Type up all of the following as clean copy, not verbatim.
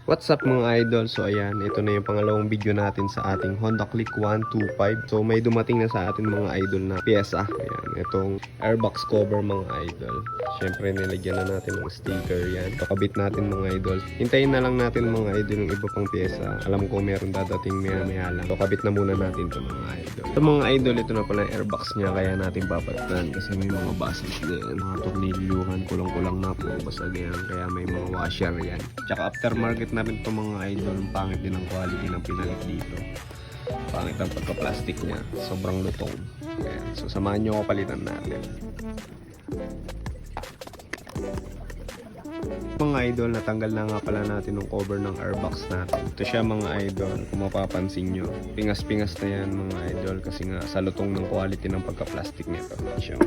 What's up mga idol? So ayan, ito na yung pangalawang video natin sa ating Honda Click 125. So may dumating na sa atin mga idol na pyesa. Ayan, itong airbox cover mga idol. Syempre nilagyan na natin ng sticker yan. Kakabit natin mga idol. Hintayin na lang natin mga idol yung iba pang pyesa. Alam ko meron dadating maya lang. So kabit na muna natin ito mga idol. Ito mga idol, ito na pala yung airbox niya. Kaya natin papalitan kasi may mga basag na yan. Mga tornilyuhan, kulang-kulang na po. Basag yan. Kaya may mga washer yan. Tsaka aftermarket na rin ito mga idol. Pangit din ang quality ng pinalit dito. Pangit ang pagka-plastic niya. Sobrang lutong. Ayan. So samahan nyo ako palitan natin. Mga idol, natanggal na nga pala natin yung cover ng airbox natin. Ito siya mga idol, kung mapapansin nyo. Pingas-pingas na yan mga idol kasi nga sa lutong ng quality ng pagka-plastic nito. Siya.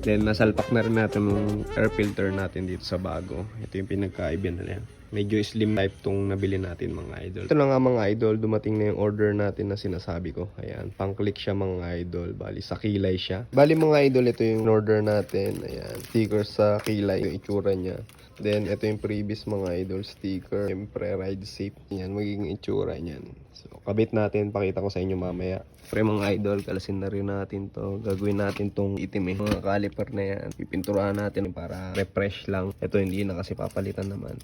Then nasalpak na rin natin yung air filter natin dito sa bago. Ito yung pinagkaiba na yan. Medyo slim type tong nabili natin mga idol. Ito na nga mga idol, dumating na yung order natin na sinasabi ko. Ayan, pang-click siya mga idol. Bali, sa kilay siya. Bali mga idol, ito yung order natin. Ayan, sticker sa kilay, yung itsura niya. Then, ito yung previous mga idol sticker. Siyempre, ride safe. Yan, magiging itsura niyan. So, kabit natin. Pakita ko sa inyo mamaya. Pre mga idol, kalasin na rin natin to. Gagawin natin tong itim eh. Mga caliper na yan. Pipinturahan natin para refresh lang. Ito hindi na kasi papalitan naman.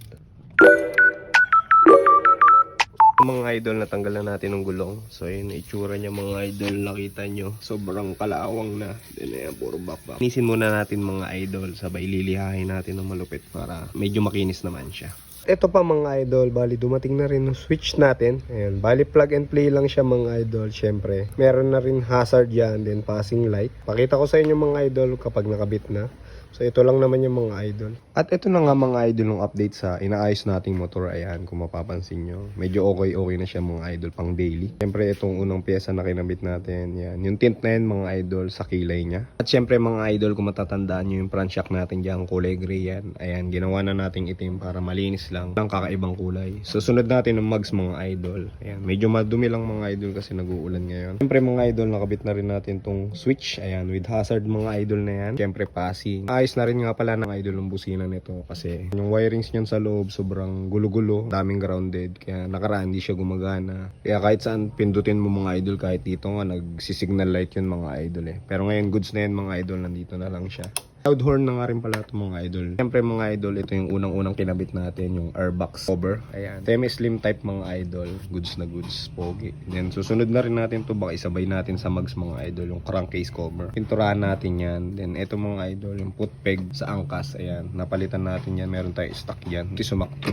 Mga idol, natanggal na natin ng gulong. So yun, itsura niya mga idol. Nakita nyo, sobrang kalawang na. Then ayan, puro back. Inisin muna natin mga idol. Sabay lilihahin natin ng malupit para medyo makinis naman siya. Ito pa mga idol, bali dumating na rin yung switch natin. Ayan, bali plug and play lang siya mga idol. Syempre, meron na rin hazard yan, then passing light. Pakita ko sa inyo mga idol kapag nakabit na. So ito lang naman yung mga idol. At ito na nga mga idol ng update sa inaayos nating motor. Ayan, kung mapapansin nyo. Medyo okay na siya mga idol pang daily. Siyempre itong unang pyesa na kinabit natin. Yan. Yung tint na yan mga idol sa kilay niya. At siyempre mga idol, kung matatandaan nyo yung front shock natin dyan, kulay gray yan. Ayan, ginawa na nating itim para malinis lang. Ang kakaibang kulay. Susunod natin ng mugs mga idol. Ayan, medyo madumi lang mga idol kasi nag-uulan ngayon. Siyempre mga idol, nakabit na rin natin tong switch. Ayan, with hazard mga idol na yan. Siyempre passing. Ayos na rin nga pala ng idol ng busina nito kasi yung wirings niyan sa loob sobrang gulo-gulo, daming grounded, kaya nakaraan hindi siya gumagana. Kaya kahit saan pindutin mo mga idol, kahit dito nga nagsisignal light yun mga idol eh. Pero ngayon goods na yan mga idol, nandito na lang siya. Loud horn na nga rin pala ito mga idol. Siyempre mga idol, ito yung unang-unang kinabit natin, yung airbox cover. Ayan, semi-slim type mga idol. Goods na goods, pogi. Then susunod na rin natin to, baka isabay natin sa mags mga idol, yung crankcase cover. Pinturahan natin yan. Then ito mga idol, yung foot peg sa angkas. Ayan, napalitan natin yan. Meron tayong stock yan. Hindi sumakto.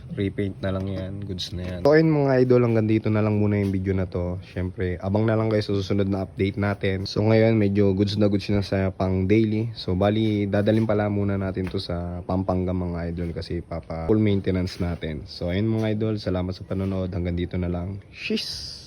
Repaint na lang yan, goods na yan. So ayun mga idol, hanggang dito na lang muna yung video na to. Syempre, abang na lang guys sa susunod na update natin. So ngayon, medyo goods na sa pang daily. So bali, dadalhin pala muna natin to sa Pampanga mga idol kasi full maintenance natin. So ayun mga idol, salamat sa panonood. Hanggang dito na lang. Sheesh!